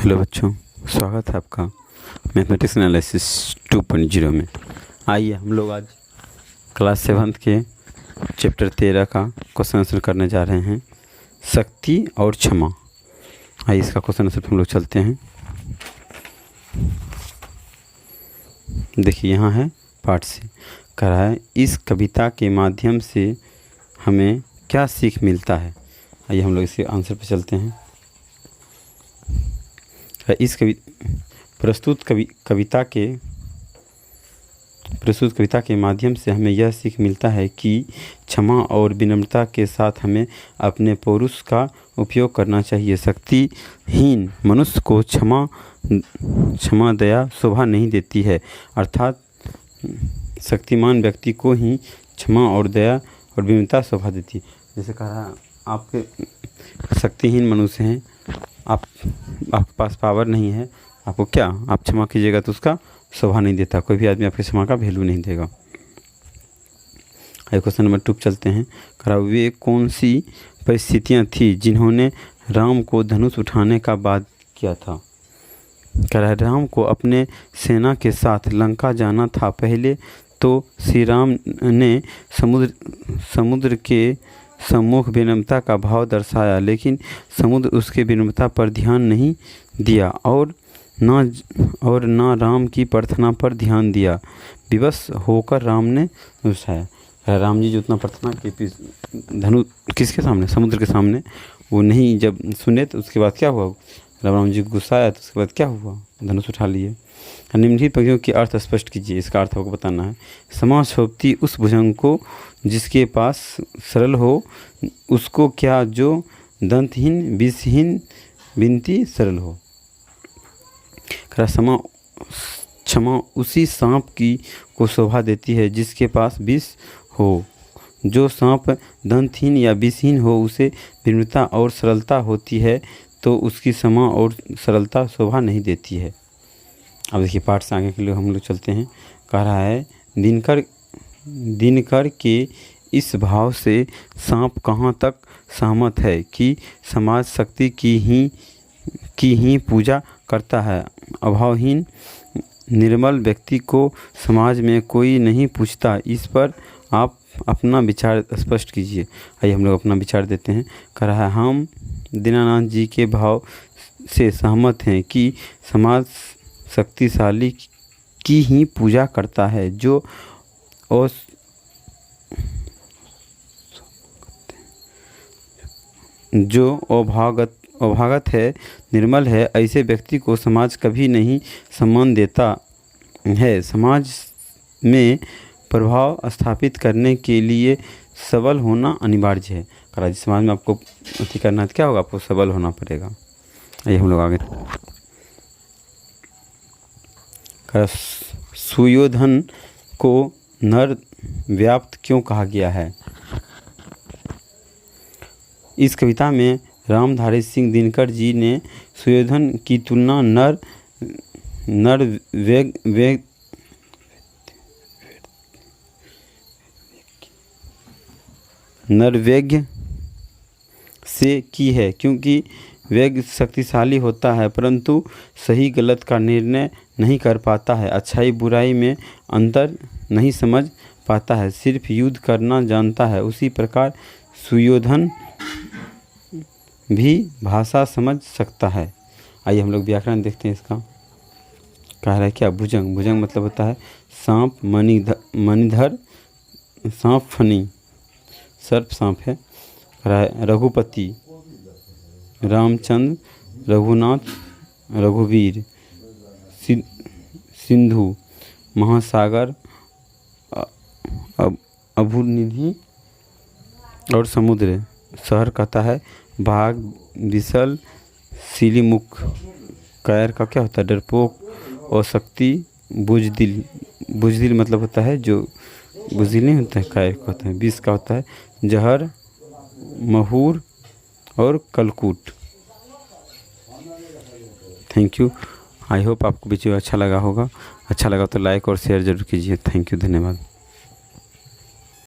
Hello बच्चों, स्वागत है आपका मैथमेटिक्स एनालिसिस 2.0 में। आइए हम लोग आज क्लास 7 के चैप्टर 13 का क्वेश्चन आंसर करने जा रहे हैं, शक्ति और क्षमा। आइए इसका क्वेश्चन आंसर हम लोग चलते हैं। देखिए यहाँ है पाठ से कह रहा है, इस कविता के माध्यम से हमें क्या सीख मिलता है। आइए हम लोग इसके आंसर पे चलते हैं। इस प्रस्तुत कविता के माध्यम से हमें यह सीख मिलता है कि क्षमा और विनम्रता के साथ हमें अपने पौरुष का उपयोग करना चाहिए। शक्तिहीन मनुष्य को क्षमा दया शोभा नहीं देती है, अर्थात शक्तिमान व्यक्ति को ही क्षमा और दया और विनम्रता शोभा देती है। जैसे कहा, आपके शक्तिहीन मनुष्य हैं, आपके पास पावर नहीं है, आपको क्या, आप क्षमा कीजिएगा तो उसका शोभा नहीं देता। कोई भी आदमी आपकी क्षमा का वैल्यू नहीं देगा। क्वेश्चन नंबर 2 चलते हैं। कहा, वे कौन सी परिस्थितियां थी जिन्होंने राम को धनुष उठाने का बाध्य किया था। कह रहा है, राम को अपने सेना के साथ लंका जाना था। पहले तो श्री राम ने समुद्र के सम्मुख विनम्रता का भाव दर्शाया, लेकिन समुद्र उसके विनम्रता पर ध्यान नहीं दिया और न राम की प्रार्थना पर ध्यान दिया। विवश होकर राम ने उठाया। राम जी जो उतना प्रार्थना की धनुष किसके सामने, समुद्र के सामने, वो नहीं जब सुने तो उसके बाद क्या हुआ, राम जी गुस्सा आया तो उसके बाद क्या हुआ, धनुष उठा लिए। निम्नलिखित पंक्तियों के अर्थ स्पष्ट कीजिए। इसका अर्थ आपको बताना है। क्षमा शोभती उस भुजंग को जिसके पास सरल हो, उसको क्या जो दंतहीन विषहीन बिनती सरल हो। क्षमा उसी सांप की को शोभा देती है जिसके पास विष हो। जो सांप दंतहीन या विषहीन हो उसे विनम्रता और सरलता होती है, तो उसकी क्षमा और सरलता शोभा नहीं देती है। अब देखिए पाठ से आगे के लिए हम लोग चलते हैं। कह रहा है, दिनकर के इस भाव से सांप कहाँ तक सहमत है कि समाज शक्ति की ही पूजा करता है। अभावहीन निर्मल व्यक्ति को समाज में कोई नहीं पूछता। इस पर आप अपना विचार स्पष्ट कीजिए। आइए हम लोग अपना विचार देते हैं। कह रहा है, हम दीनानाथ जी के भाव से सहमत हैं कि समाज शक्तिशाली की ही पूजा करता है। जो अभागत है, निर्मल है, ऐसे व्यक्ति को समाज कभी नहीं सम्मान देता है। समाज में प्रभाव स्थापित करने के लिए सबल होना अनिवार्य है। कहा, समाज में आपको अति करना है तो क्या होगा, आपको सबल होना पड़ेगा। आइए हम लोग आगे। सुयोधन को नर व्याप्त क्यों कहा गया है। इस कविता में रामधारी सिंह दिनकर जी ने सुयोधन की तुलना नरवेग्य से की है, क्योंकि वेग शक्तिशाली होता है परंतु सही गलत का निर्णय नहीं कर पाता है, अच्छाई बुराई में अंतर नहीं समझ पाता है, सिर्फ युद्ध करना जानता है। उसी प्रकार सुयोधन भी भाषा समझ सकता है। आइए हम लोग व्याकरण देखते हैं इसका। कह रहा है क्या, भुजंग मतलब होता है सांप, मणिधर सांप, फनी सर्प सांप है। कह रहा है, रघुपति रामचंद्र, रघुनाथ रघुवीर, सिंधु महासागर, अभुनिधि और समुद्र। शहर कहता है बाघ, विसल, सिलीमुख। कैर का क्या होता है, डरपोक और शक्ति, बुजदिल मतलब होता है जो बुजदिल नहीं होता है, कैर का होता है। विष का होता है जहर, महूर और कलकूट। Thank you. आई होप आपको वीडियो अच्छा लगा होगा। अच्छा लगा तो लाइक और शेयर जरूर कीजिए। थैंक यू, धन्यवाद।